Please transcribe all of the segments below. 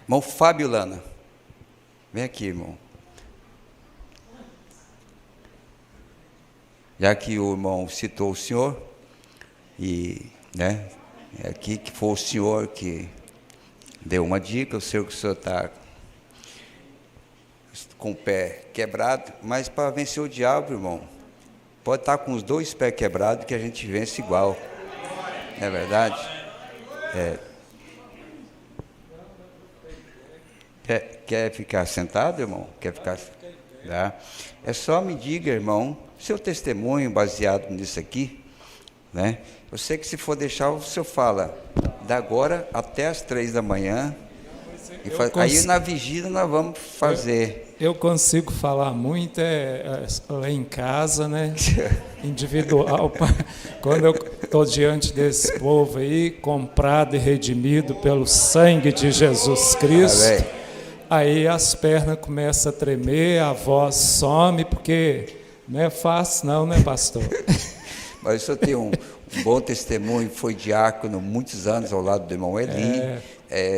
Irmão Fábio Lana, vem aqui, irmão. Já que o irmão citou o senhor, e, né, é aqui que foi o senhor que deu uma dica, eu sei que o senhor está com o pé quebrado, mas para vencer o diabo, irmão, pode estar com os dois pés quebrados que a gente vence igual, não é verdade? Quer ficar sentado, irmão? Quer ficar? Tá? É só me diga, irmão, seu testemunho baseado nisso aqui, né? Eu sei que se for deixar, o senhor fala, da agora até as 3 da manhã, aí na vigília nós vamos fazer. Eu consigo falar muito lá em casa, né? Individual. Quando eu estou diante desse povo aí, comprado e redimido pelo sangue de Jesus Cristo, aí as pernas começam a tremer, a voz some, porque não é fácil não, né, pastor? Mas o senhor tem um bom testemunho, foi diácono muitos anos ao lado do irmão Eli,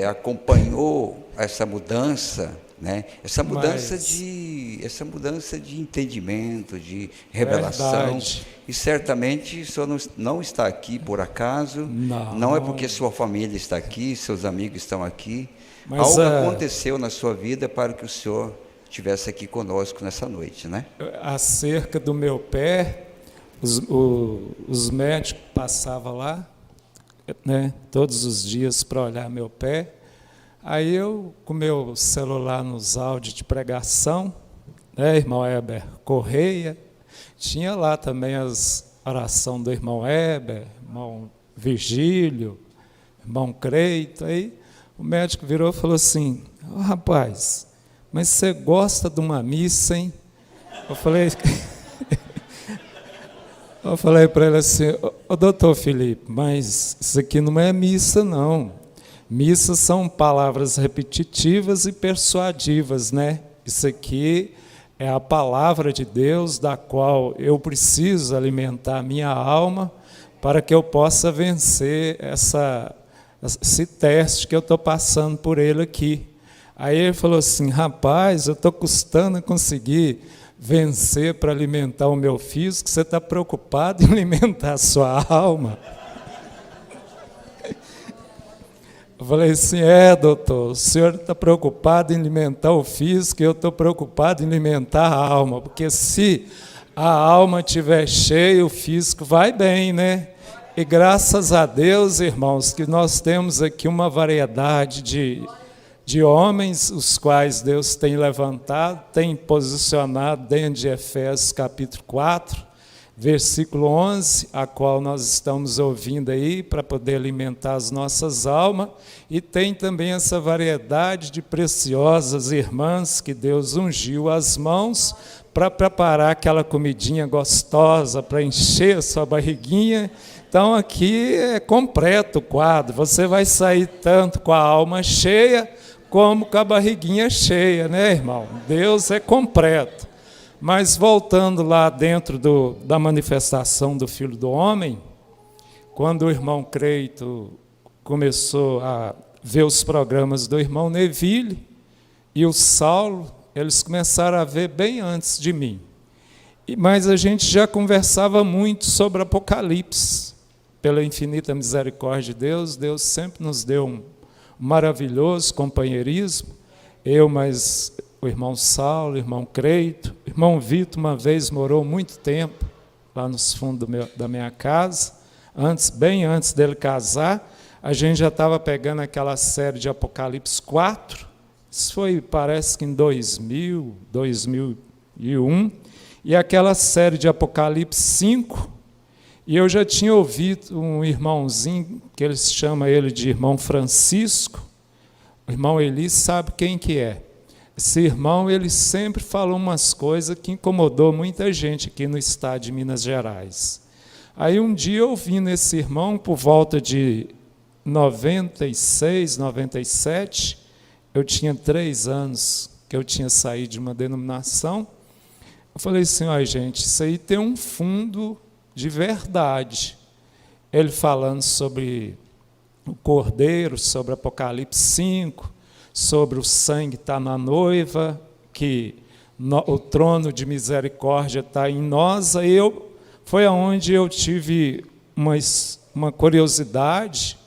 acompanhou essa mudança, né? Essa mudança de entendimento, de revelação. Verdade. E certamente o senhor não está aqui por acaso, não é porque sua família está aqui, seus amigos estão aqui. Mas algo aconteceu na sua vida para que o senhor estivesse aqui conosco nessa noite, né? Acerca do meu pé, os médicos passavam lá, né, todos os dias para olhar meu pé. Aí eu, com meu celular nos áudios de pregação, né, irmão Heber Correia, tinha lá também as orações do irmão Heber, irmão Virgílio, irmão Creito. Aí o médico virou e falou assim: oh, rapaz, mas você gosta de uma missa, hein? Eu falei para ele assim: ô doutor Felipe, mas isso aqui não é missa, não. Missa são palavras repetitivas e persuadivas, né? Isso aqui é a palavra de Deus, da qual eu preciso alimentar a minha alma para que eu possa vencer esse teste que eu estou passando por ele aqui. Aí ele falou assim: rapaz, eu estou custando a conseguir vencer para alimentar o meu físico, você está preocupado em alimentar a sua alma? Eu falei assim: doutor, o senhor está preocupado em alimentar o físico e eu estou preocupado em alimentar a alma, porque se a alma estiver cheia, o físico vai bem, né? E graças a Deus, irmãos, que nós temos aqui uma variedade de homens, os quais Deus tem levantado, tem posicionado dentro de Efésios capítulo 4, versículo 11, a qual nós estamos ouvindo aí para poder alimentar as nossas almas, e tem também essa variedade de preciosas irmãs que Deus ungiu as mãos para preparar aquela comidinha gostosa, para encher a sua barriguinha. Então aqui é completo o quadro, você vai sair tanto com a alma cheia, como com a barriguinha cheia, né, irmão? Deus é completo. Mas voltando lá dentro da manifestação do Filho do Homem, quando o irmão Creito começou a ver os programas do irmão Neville e o Saulo, eles começaram a ver bem antes de mim. Mas a gente já conversava muito sobre Apocalipse. Pela infinita misericórdia de Deus, Deus sempre nos deu um maravilhoso companheirismo. Mas o irmão Saulo, o irmão Creito, o irmão Vitor uma vez morou muito tempo lá nos fundos da minha casa, bem antes dele casar. A gente já estava pegando aquela série de Apocalipse 4, isso foi, parece que em 2000, 2001, e aquela série de Apocalipse 5, e eu já tinha ouvido um irmãozinho, que eles chamam ele de irmão Francisco, o irmão Eli sabe quem que é. Esse irmão, ele sempre falou umas coisas que incomodou muita gente aqui no estado de Minas Gerais. Aí um dia eu vi nesse irmão, por volta de 96, 97, eu tinha 3 anos que eu tinha saído de uma denominação. Eu falei assim: ó, gente, isso aí tem um fundo de verdade. Ele falando sobre o Cordeiro, sobre Apocalipse 5, sobre o sangue estar na noiva, que o trono de misericórdia está em nós. Aí foi aonde eu tive uma curiosidade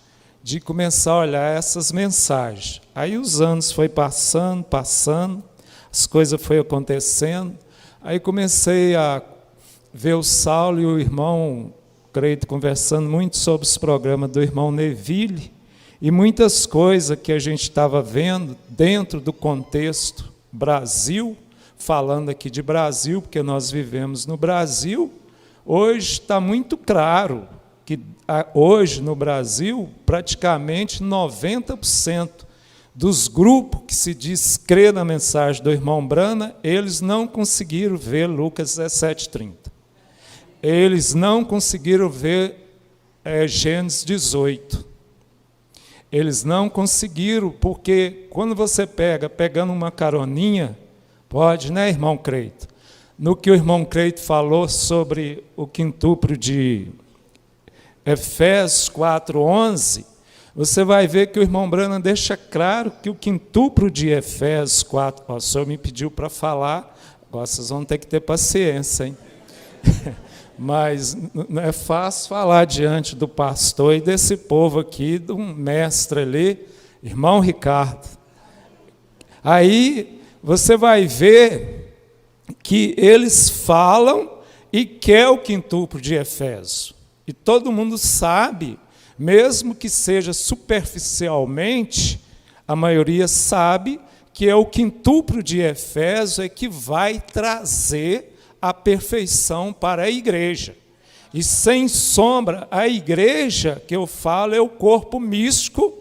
de começar a olhar essas mensagens. Aí os anos foi passando, as coisas foram acontecendo, aí comecei a ver o Saulo e o irmão Creito conversando muito sobre os programas do irmão Neville, e muitas coisas que a gente estava vendo dentro do contexto Brasil, falando aqui de Brasil, porque nós vivemos no Brasil. Hoje está muito claro que hoje no Brasil, praticamente 90% dos grupos que se diz crer na mensagem do irmão Brana, eles não conseguiram ver Lucas 17:30. Eles não conseguiram ver Gênesis 18. Eles não conseguiram, porque quando você pegando uma caroninha, pode, né, irmão Creito? No que o irmão Creito falou sobre o quintuplo de Efésios 4:11, você vai ver que o irmão Brana deixa claro que o quintuplo de Efésios 4... o senhor me pediu para falar, agora vocês vão ter que ter paciência, hein? Mas não é fácil falar diante do pastor e desse povo aqui, de um mestre ali, irmão Ricardo. Aí você vai ver que eles falam e quer o quintuplo de Efésios. E todo mundo sabe, mesmo que seja superficialmente, a maioria sabe que é o quintuplo de Efésios é que vai trazer a perfeição para a igreja. E sem sombra, a igreja que eu falo é o corpo místico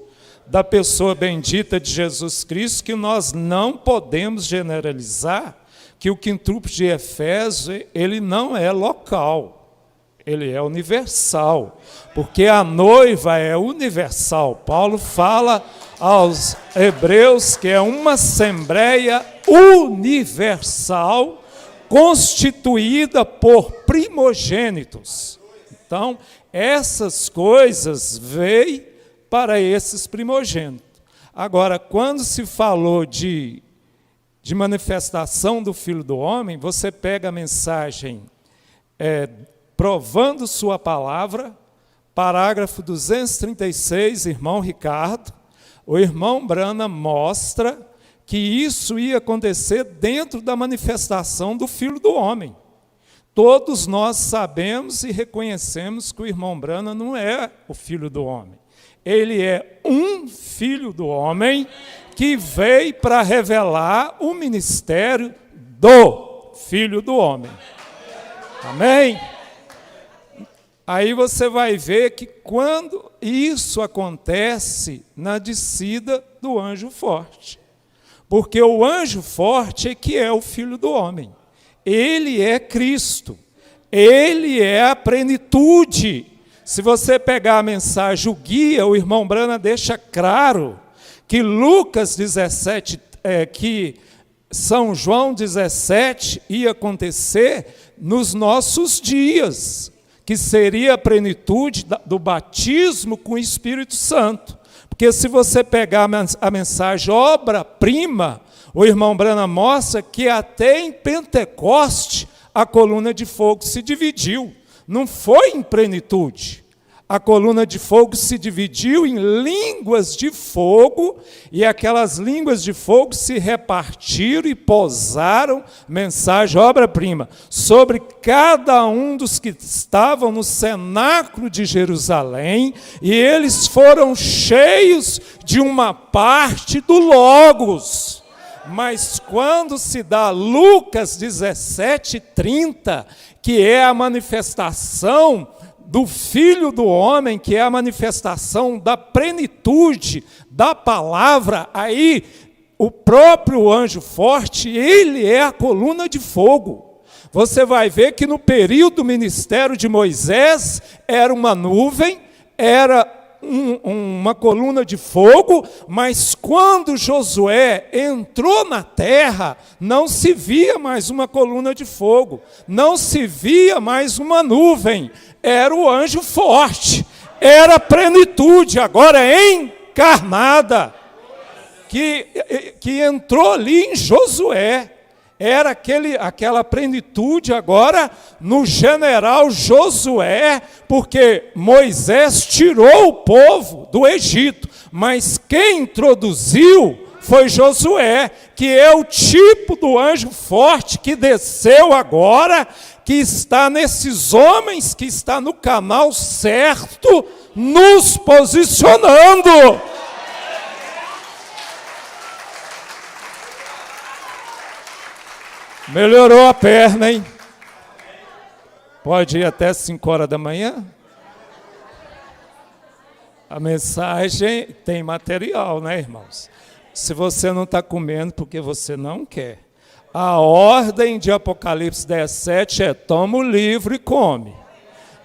da pessoa bendita de Jesus Cristo, que nós não podemos generalizar, que o quintuplo de Efésios, ele não é local, ele é universal, porque a noiva é universal. Paulo fala aos hebreus que é uma assembleia universal, constituída por primogênitos. Então, essas coisas veio para esses primogênitos. Agora, quando se falou de manifestação do Filho do Homem, você pega a mensagem provando sua palavra, parágrafo 236, irmão Ricardo, o irmão Brana mostra que isso ia acontecer dentro da manifestação do Filho do Homem. Todos nós sabemos e reconhecemos que o irmão Brana não é o Filho do Homem. Ele é um Filho do Homem que veio para revelar o ministério do Filho do Homem. Amém? Aí você vai ver que quando isso acontece na descida do anjo forte. Porque o anjo forte é que é o Filho do Homem. Ele é Cristo. Ele é a plenitude. Se você pegar a mensagem, o guia, o irmão Brana deixa claro que Lucas 17, que São João 17 ia acontecer nos nossos dias, que seria a plenitude do batismo com o Espírito Santo. Porque se você pegar a mensagem obra-prima, o irmão Brana mostra que até em Pentecoste a coluna de fogo se dividiu. Não foi em plenitude. A coluna de fogo se dividiu em línguas de fogo, e aquelas línguas de fogo se repartiram e pousaram, mensagem obra-prima, sobre cada um dos que estavam no cenáculo de Jerusalém, e eles foram cheios de uma parte do Logos. Mas quando se dá Lucas 17:30, que é a manifestação do Filho do Homem, que é a manifestação da plenitude da palavra, aí o próprio anjo forte, ele é a coluna de fogo. Você vai ver que no período do ministério de Moisés, era uma nuvem, era uma coluna de fogo, mas quando Josué entrou na terra, não se via mais uma coluna de fogo, não se via mais uma nuvem, era o anjo forte, era a plenitude, agora encarnada. que entrou ali em Josué. Era aquela plenitude agora no general Josué, porque Moisés tirou o povo do Egito, mas quem introduziu foi Josué, que é o tipo do anjo forte que desceu agora, que está nesses homens, que está no canal certo, nos posicionando. Melhorou a perna, hein? Pode ir até 5 horas da manhã? A mensagem tem material, né, irmãos? Se você não está comendo porque você não quer. A ordem de Apocalipse 17 é: toma o livro e come.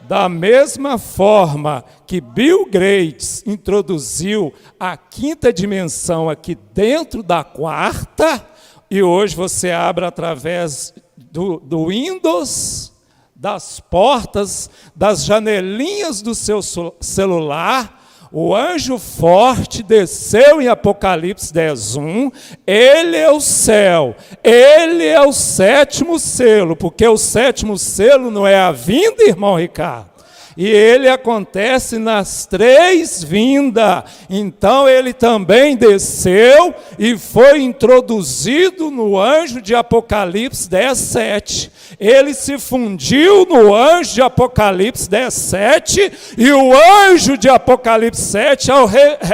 Da mesma forma que Bill Gates introduziu a 5ª dimensão aqui dentro da 4ª, e hoje você abre através do Windows, das portas, das janelinhas do seu celular. O anjo forte desceu em Apocalipse 10:1. Ele é o céu, ele é o 7º selo, porque o 7º selo não é a vinda, irmão Ricardo. E ele acontece nas 3 vindas. Então ele também desceu e foi introduzido no anjo de Apocalipse 10:7. Ele se fundiu no anjo de Apocalipse 10:7, e o anjo de Apocalipse 7,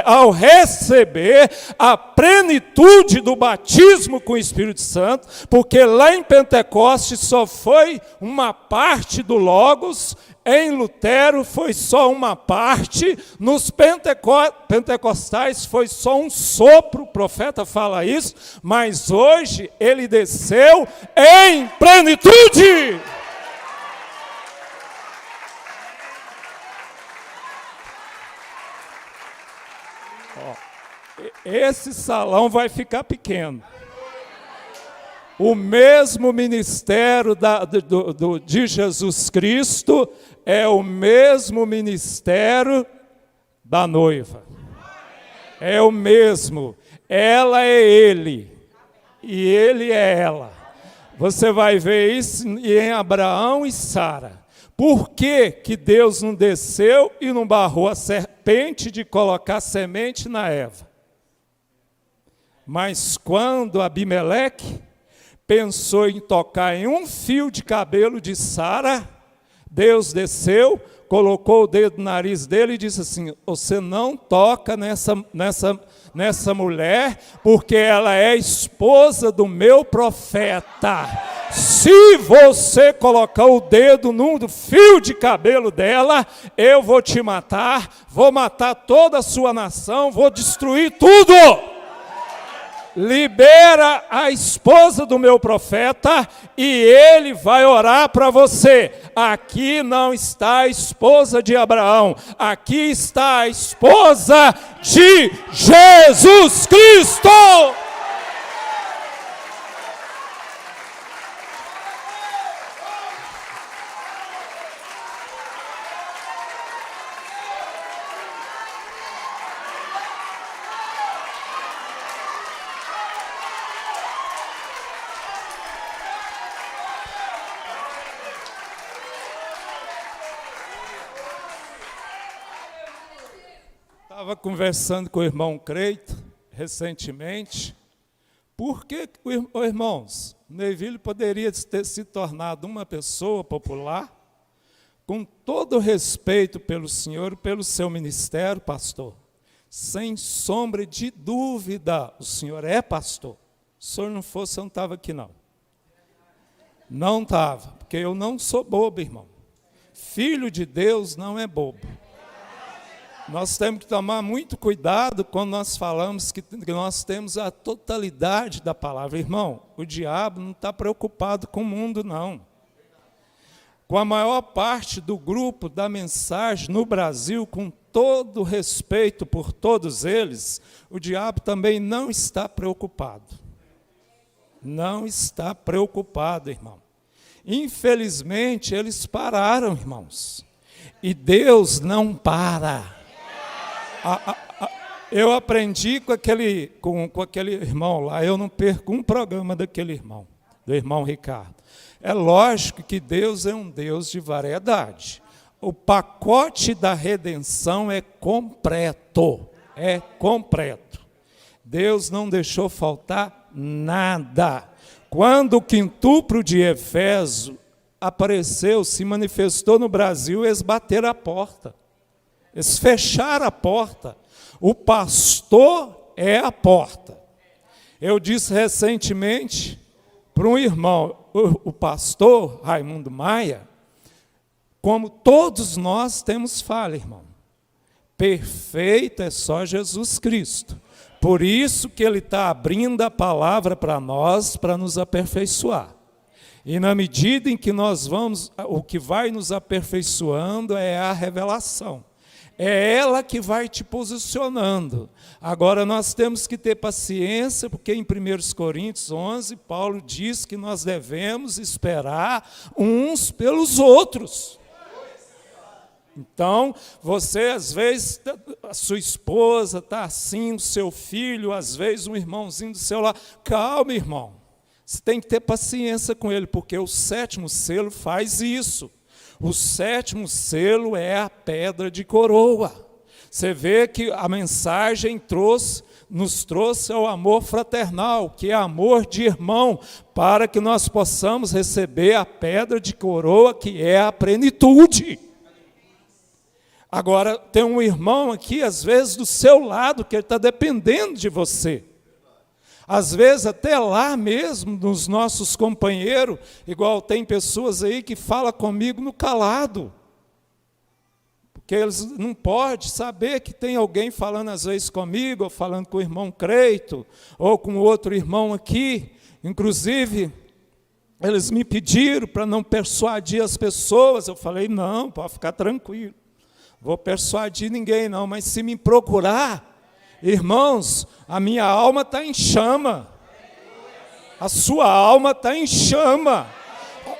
ao receber a plenitude do batismo com o Espírito Santo, porque lá em Pentecostes só foi uma parte do Logos, em Lutero foi só uma parte, nos pentecostais foi só um sopro, o profeta fala isso, mas hoje ele desceu em plenitude. Esse salão vai ficar pequeno. O mesmo ministério de Jesus Cristo é o mesmo ministério da noiva. É o mesmo. Ela é ele e ele é ela. Você vai ver isso em Abraão e Sara. Por que Deus não desceu e não barrou a serpente de colocar semente na Eva? Mas quando Abimeleque pensou em tocar em um fio de cabelo de Sara, Deus desceu, colocou o dedo no nariz dele e disse assim: você não toca nessa mulher, porque ela é esposa do meu profeta. Se você colocar o dedo no fio de cabelo dela, eu vou te matar, vou matar toda a sua nação, vou destruir tudo. Libera a esposa do meu profeta e ele vai orar para você. Aqui não está a esposa de Abraão, aqui está a esposa de Jesus Cristo. Estava conversando com o irmão Creito recentemente. Por que, irmãos, Neville poderia ter se tornado uma pessoa popular, com todo o respeito pelo senhor, pelo seu ministério, pastor? Sem sombra de dúvida, o senhor é pastor. Se o senhor não fosse, eu não estava aqui, não. Não estava, porque eu não sou bobo, irmão. Filho de Deus não é bobo. Nós temos que tomar muito cuidado quando nós falamos que nós temos a totalidade da palavra. Irmão, o diabo não está preocupado com o mundo, não. Com a maior parte do grupo da mensagem no Brasil, com todo respeito por todos eles, o diabo também não está preocupado. Não está preocupado, irmão. Infelizmente, eles pararam, irmãos. E Deus não para. Eu aprendi com aquele irmão lá, eu não perco um programa daquele irmão, do irmão Ricardo. É lógico que Deus é um Deus de variedade. O pacote da redenção é completo, Deus não deixou faltar nada. Quando o quintuplo de Éfeso apareceu, se manifestou no Brasil, eles bateram a porta, eles fecharam a porta. O pastor é a porta. Eu disse recentemente para um irmão, o pastor Raimundo Maia, como todos nós temos falha, irmão. Perfeito é só Jesus Cristo. Por isso que Ele está abrindo a palavra para nós, para nos aperfeiçoar. E na medida em que nós vamos, o que vai nos aperfeiçoando é a revelação. É ela que vai te posicionando. Agora, nós temos que ter paciência, porque em 1 Coríntios 11, Paulo diz que nós devemos esperar uns pelos outros. Então, você, às vezes, a sua esposa está assim, o seu filho, às vezes, um irmãozinho do seu lado. Calma, irmão. Você tem que ter paciência com ele, porque o 7º selo faz isso. O 7º selo é a pedra de coroa. Você vê que a mensagem nos trouxe ao amor fraternal, que é amor de irmão, para que nós possamos receber a pedra de coroa, que é a plenitude. Agora, tem um irmão aqui, às vezes, do seu lado, que ele está dependendo de você. Às vezes, até lá mesmo, nos nossos companheiros, igual tem pessoas aí que falam comigo no calado. Porque eles não podem saber que tem alguém falando às vezes comigo, ou falando com o irmão Creito, ou com outro irmão aqui. Inclusive, eles me pediram para não persuadir as pessoas. Eu falei, não, pode ficar tranquilo. Vou persuadir ninguém não, mas se me procurar, irmãos, a minha alma está em chama. A sua alma está em chama.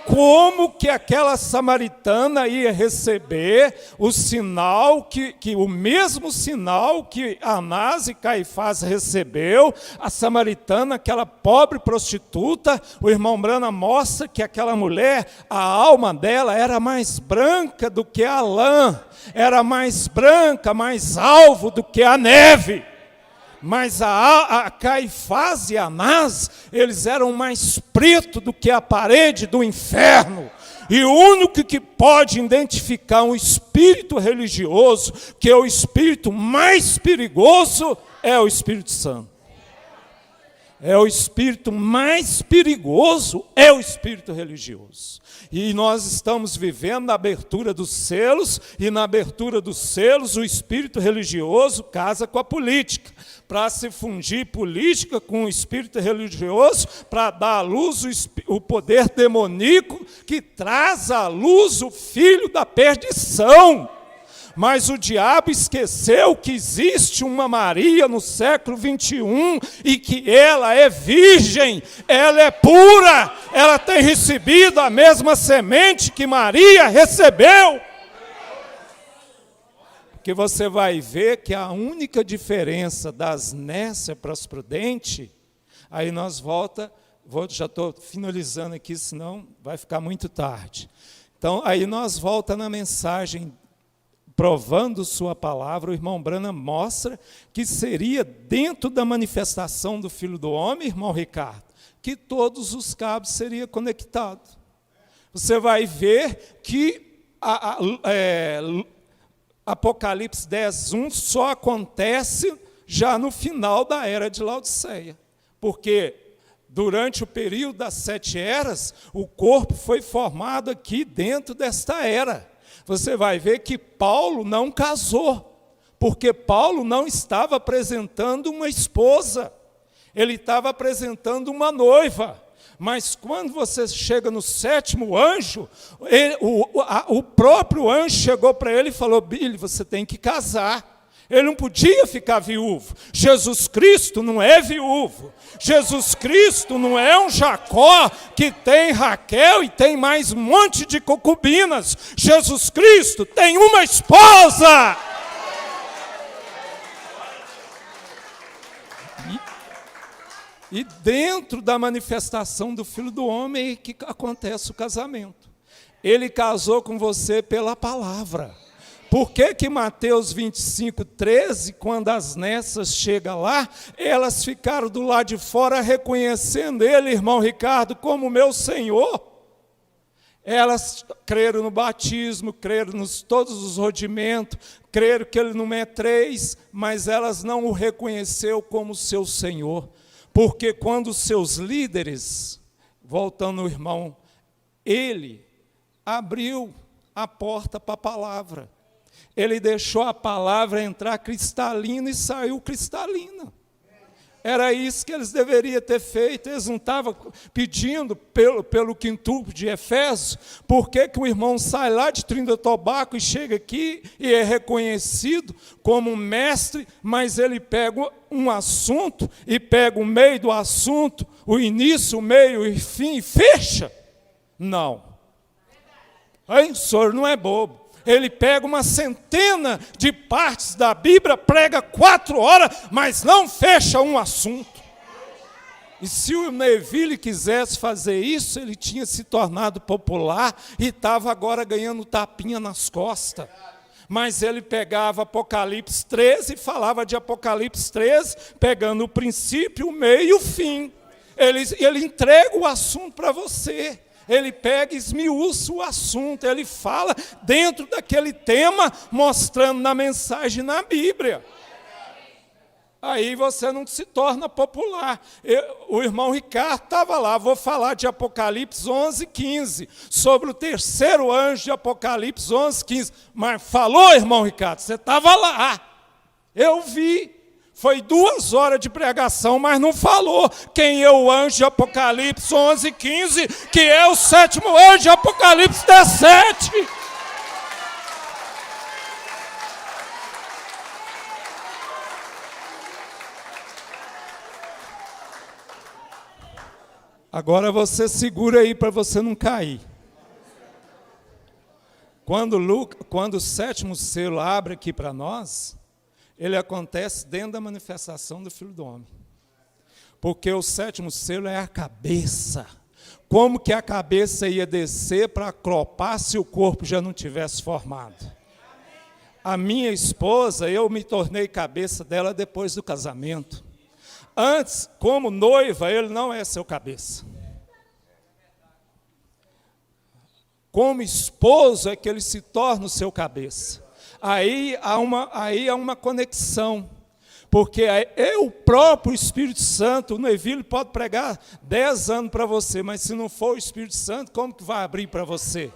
Como que aquela samaritana ia receber o sinal, o mesmo sinal que Anás e Caifás recebeu? A samaritana, aquela pobre prostituta, o irmão Brana mostra que aquela mulher, a alma dela era mais branca do que a lã, era mais branca, mais alvo do que a neve. Mas a Caifás e Anás, eles eram mais pretos do que a parede do inferno. E o único que pode identificar um espírito religioso, que é o espírito mais perigoso, é o Espírito Santo. É o espírito mais perigoso, é o espírito religioso. E nós estamos vivendo na abertura dos selos, e na abertura dos selos o espírito religioso casa com a política, para se fundir política com o espírito religioso, para dar à luz o poder demoníaco que traz à luz o filho da perdição. Mas o diabo esqueceu que existe uma Maria no século 21 e que ela é virgem, ela é pura, ela tem recebido a mesma semente que Maria recebeu. Porque você vai ver que a única diferença das nécias para as prudentes, aí nós já estou finalizando aqui, senão vai ficar muito tarde. Então, aí nós volta na mensagem, provando sua palavra, o irmão Brana mostra que seria dentro da manifestação do Filho do Homem, irmão Ricardo, que todos os cabos seriam conectados. Você vai ver que Apocalipse 10:1 só acontece já no final da era de Laodiceia, porque durante o período das 7 eras, o corpo foi formado aqui dentro desta era. Você vai ver que Paulo não casou, porque Paulo não estava apresentando uma esposa, ele estava apresentando uma noiva. Mas quando você chega no 7º anjo, o próprio anjo chegou para ele e falou: Billy, você tem que casar. Ele não podia ficar viúvo. Jesus Cristo não é viúvo. Jesus Cristo não é um Jacó que tem Raquel e tem mais um monte de concubinas. Jesus Cristo tem uma esposa. E dentro da manifestação do Filho do Homem é que acontece o casamento. Ele casou com você pela palavra. Por que Mateus 25, 13, quando as nessas chegam lá, elas ficaram do lado de fora reconhecendo ele, irmão Ricardo, como meu Senhor? Elas creram no batismo, creram nos todos os rudimentos, creram que ele não é 3, mas elas não o reconheceu como seu Senhor. Porque quando os seus líderes, voltando ao irmão, ele abriu a porta para a palavra. Ele deixou a palavra entrar cristalina e saiu cristalina. Era isso que eles deveriam ter feito. Eles não estavam pedindo pelo quintuple de Efésios. Por que o irmão sai lá de Trinidad e Tobago e chega aqui e é reconhecido como um mestre, mas ele pega um assunto e pega o meio do assunto, o início, o meio e o fim, e fecha? Não. Hein? O senhor não é bobo. Ele pega uma centena de partes da Bíblia, prega 4 horas, mas não fecha um assunto. E se o Neville quisesse fazer isso, ele tinha se tornado popular e estava agora ganhando tapinha nas costas. Mas ele pegava Apocalipse 13 e falava de Apocalipse 13, pegando o princípio, o meio e o fim. Ele entrega o assunto para você. Ele pega e esmiuça o assunto, ele fala dentro daquele tema, mostrando na mensagem na Bíblia. Aí você não se torna popular. O irmão Ricardo estava lá, vou falar de Apocalipse 11, 15, sobre o terceiro anjo de Apocalipse 11, 15. Mas falou, irmão Ricardo, você estava lá, eu vi. Foi 2 horas de pregação, mas não falou quem é o anjo de Apocalipse 11, 15, que é o 7º anjo de Apocalipse 17. Agora você segura aí para você não cair. Quando o 7º selo abre aqui para nós, ele acontece dentro da manifestação do Filho do Homem. Porque o 7º selo é a cabeça. Como que a cabeça ia descer para aclopar se o corpo já não tivesse formado? A minha esposa, eu me tornei cabeça dela depois do casamento. Antes, como noiva, ele não é seu cabeça. Como esposo é que ele se torna o seu cabeça. Aí há uma conexão, porque é o próprio Espírito Santo. O Neville pode pregar 10 anos para você, mas se não for o Espírito Santo, como que vai abrir para você?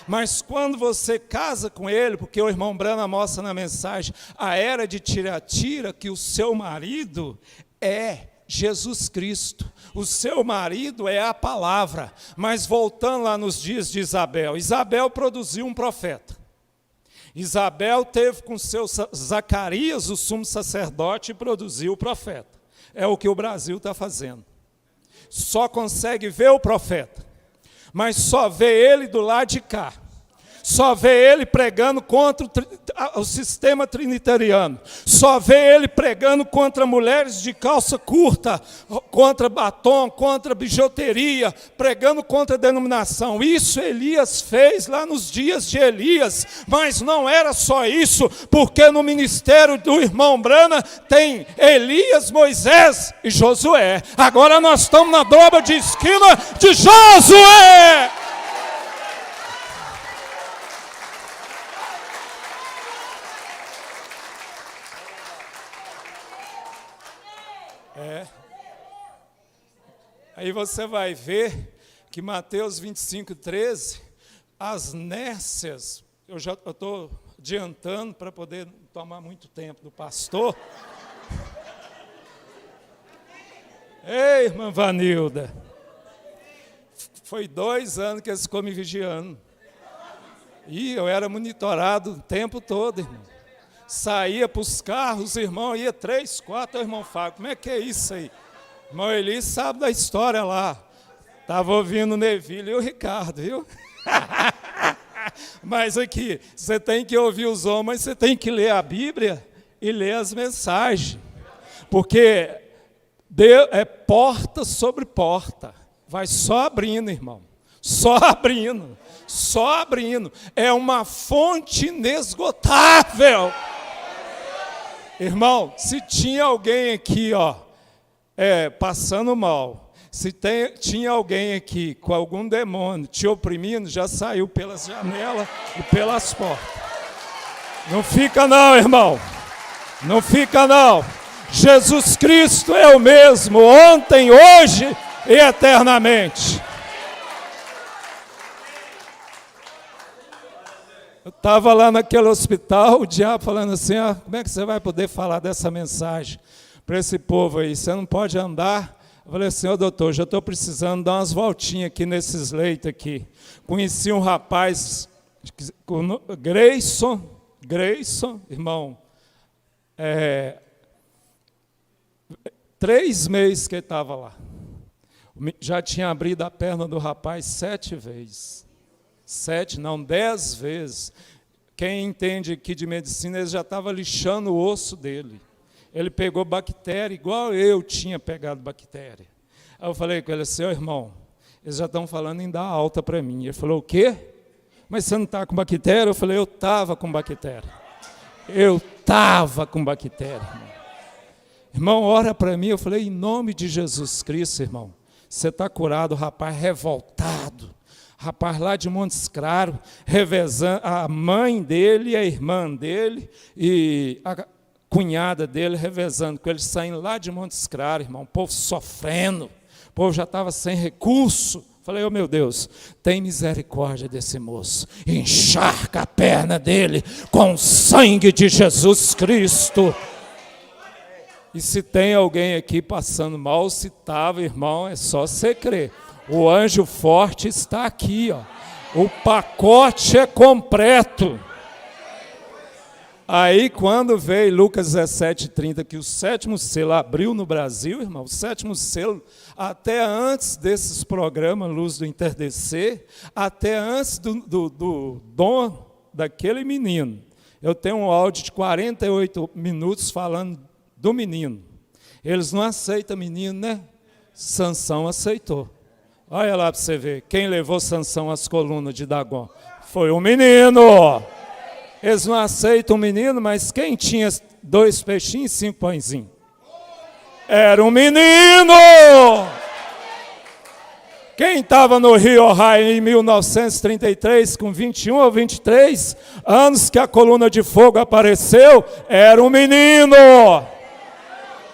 Mas quando você casa com ele, porque o irmão Brana mostra na mensagem, a era de Tiratira, que o seu marido é Jesus Cristo, o seu marido é a palavra. Mas voltando lá nos dias de Isabel, Isabel produziu um profeta. Isabel teve com seu Zacarias, o sumo sacerdote, e produziu o profeta. É o que o Brasil está fazendo. Só consegue ver o profeta, mas só vê ele do lado de cá. Só vê ele pregando contra o sistema trinitariano. Só vê ele pregando contra mulheres de calça curta, contra batom, contra bijuteria, pregando contra a denominação. Isso Elias fez lá nos dias de Elias. Mas não era só isso, porque no ministério do irmão Brana tem Elias, Moisés e Josué. Agora nós estamos na dobra de esquina de Josué. Aí você vai ver que Mateus 25, 13, as nécias, eu estou adiantando para poder tomar muito tempo do pastor. Ei, irmã Vanilda, foi 2 anos que eles ficou me vigiando. E eu era monitorado o tempo todo, irmão. Saía para os carros, irmão, ia 3, 4, irmão Fábio, como é que é isso aí? Irmão Eli sabe da história lá. Estava ouvindo o Neville e o Ricardo, viu? Mas aqui, você tem que ouvir os homens, você tem que ler a Bíblia e ler as mensagens. Porque É porta sobre porta. Vai só abrindo, irmão. Só abrindo. Só abrindo. É uma fonte inesgotável. Irmão, se tinha alguém aqui, passando mal, se tinha alguém aqui com algum demônio te oprimindo, já saiu pelas janelas e pelas portas. Não fica não, irmão. Não fica não. Jesus Cristo é o mesmo, ontem, hoje e eternamente. Eu estava lá naquele hospital, o diabo falando assim, como é que você vai poder falar dessa mensagem para esse povo aí? Você não pode andar. Eu falei assim, doutor, já estou precisando dar umas voltinhas aqui nesses leitos aqui. Conheci um rapaz, Grayson, irmão, 3 meses que ele estava lá. Já tinha abrido a perna do rapaz 7 vezes. 10 vezes. Quem entende aqui de medicina, ele já estava lixando o osso dele. Ele pegou bactéria, igual eu tinha pegado bactéria. Aí eu falei com ele assim, irmão, eles já estão falando em dar alta para mim. Ele falou, o quê? Mas você não está com bactéria? Eu falei, eu estava com bactéria. Eu estava com bactéria, irmão. Irmão, ora para mim. Eu falei, em nome de Jesus Cristo, irmão, você está curado, rapaz revoltado. Rapaz lá de Montes Claros, revezando, a mãe dele, a irmã dele e a cunhada dele revezando com ele, saindo lá de Montes Claros, irmão, o povo sofrendo, o povo já estava sem recurso. Falei, meu Deus, tem misericórdia desse moço, encharca a perna dele com o sangue de Jesus Cristo. E se tem alguém aqui passando mal, se estava, irmão, é só você crer. O anjo forte está aqui, O pacote é completo. Aí, quando veio Lucas 17:30, que o 7º selo abriu no Brasil, irmão, o 7º selo, até antes desses programas, Luz do Entardecer, até antes do dom daquele menino. Eu tenho um áudio de 48 minutos falando do menino. Eles não aceitam menino, né? Sansão aceitou. Olha lá para você ver, quem levou Sansão às colunas de Dagom? Foi o menino. Eles não aceitam o menino, mas quem tinha 2 peixinhos e 5 pãezinhos? Era um menino. Quem estava no Rio Ohio em 1933, com 21 ou 23 anos que a coluna de fogo apareceu, era um menino.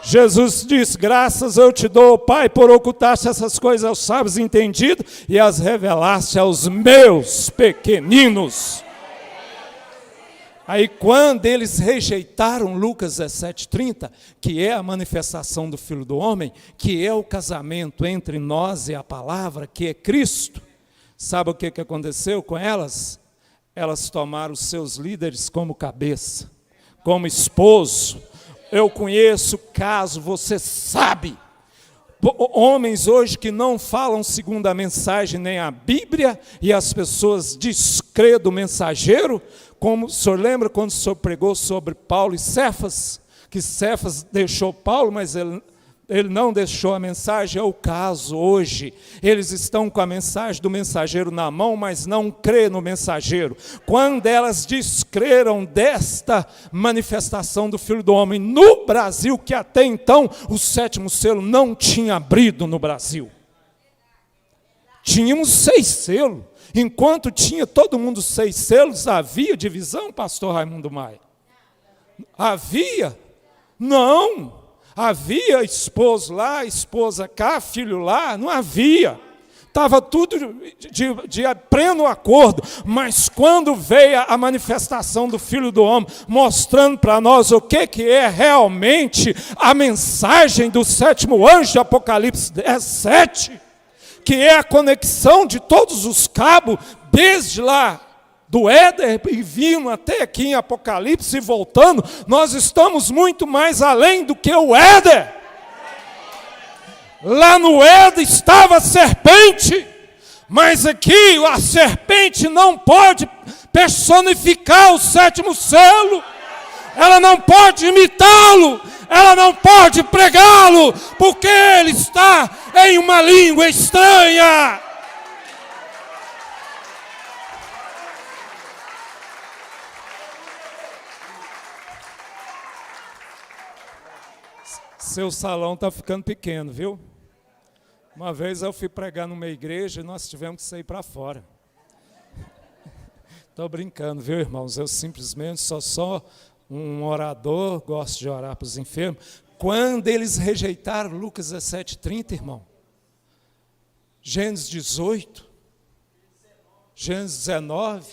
Jesus diz, graças eu te dou, Pai, por ocultaste essas coisas aos sábios entendidos e as revelaste aos meus pequeninos. Aí quando eles rejeitaram Lucas 17:30, que é a manifestação do Filho do Homem, que é o casamento entre nós e a palavra, que é Cristo, sabe o que aconteceu com elas? Elas tomaram os seus líderes como cabeça, como esposo. Eu conheço caso, você sabe, homens hoje que não falam segundo a mensagem nem a Bíblia, e as pessoas descreem o mensageiro, como o senhor lembra quando o senhor pregou sobre Paulo e Cefas, que Cefas deixou Paulo, mas ele não deixou a mensagem. É o caso hoje, eles estão com a mensagem do mensageiro na mão, mas não crê no mensageiro. Quando elas descreram desta manifestação do Filho do Homem no Brasil, que até então o 7º selo não tinha abrido no Brasil. Tínhamos 6 selos, enquanto tinha todo mundo 6 selos, havia divisão, pastor Raimundo Maia? Havia? Não. Havia esposo lá, esposa cá, filho lá, não havia. Estava tudo de pleno acordo. Mas quando veio a manifestação do Filho do Homem, mostrando para nós o que é realmente a mensagem do 7º anjo de Apocalipse 17, que é a conexão de todos os cabos, desde lá do Éden e vindo até aqui em Apocalipse e voltando, nós estamos muito mais além do que o Éden. Lá no Éden estava a serpente, mas aqui a serpente não pode personificar o 7º selo, ela não pode imitá-lo, ela não pode pregá-lo, porque ele está em uma língua estranha. Seu salão está ficando pequeno, viu? Uma vez eu fui pregar numa igreja e nós tivemos que sair para fora. Estou brincando, viu, irmãos? Eu simplesmente sou um orador, gosto de orar para os enfermos. Quando eles rejeitaram Lucas 17:30, irmão, Gênesis 18, Gênesis 19,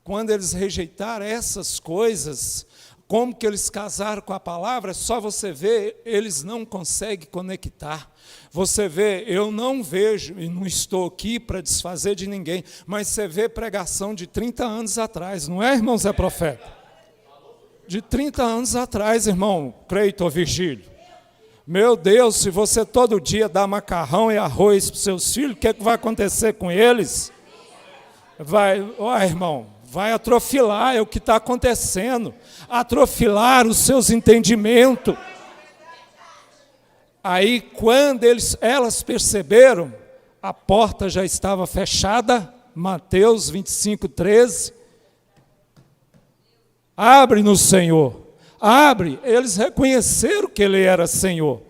quando eles rejeitaram essas coisas, como que eles casaram com a palavra, só você vê, eles não conseguem conectar. Você vê, eu não vejo, e não estou aqui para desfazer de ninguém, mas você vê pregação de 30 anos atrás, não é, irmão Zé Profeta? De 30 anos atrás, irmão Cleiton Virgílio. Meu Deus, se você todo dia dá macarrão e arroz para os seus filhos, o que vai acontecer com eles? Irmão, vai atrofilar, é o que está acontecendo. Atrofilar os seus entendimentos. Aí, quando elas perceberam, a porta já estava fechada, Mateus 25:13. Abre-nos, Senhor. Abre. Eles reconheceram que ele era Senhor.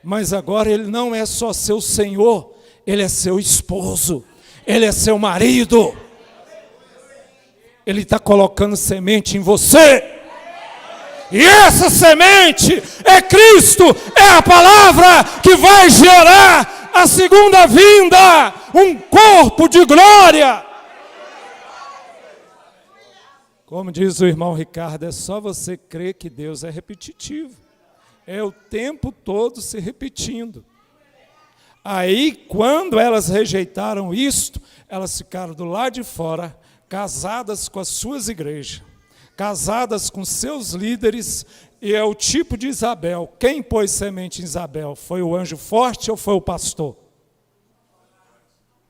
Mas agora ele não é só seu Senhor, ele é seu esposo, ele é seu marido. Ele está colocando semente em você. E essa semente é Cristo, é a palavra que vai gerar a segunda vinda, um corpo de glória. Como diz o irmão Ricardo, é só você crer que Deus é repetitivo. É o tempo todo se repetindo. Aí, quando elas rejeitaram isto, elas ficaram do lado de fora, casadas com as suas igrejas, casadas com seus líderes, e é o tipo de Isabel. Quem pôs semente em Isabel? Foi o anjo forte ou foi o pastor?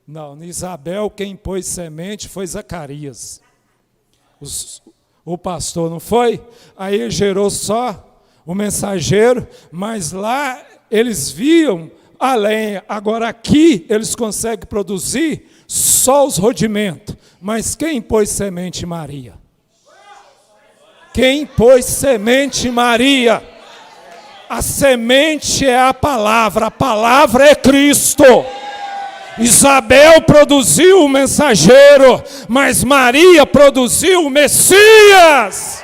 Não, em Isabel quem pôs semente foi Zacarias. O pastor não foi? Aí gerou só o mensageiro, mas lá eles viam além. Agora aqui eles conseguem produzir só os rudimentos. Mas quem pôs semente em Maria? Quem pôs semente em Maria? A semente é a palavra é Cristo. Isabel produziu o mensageiro, mas Maria produziu o Messias.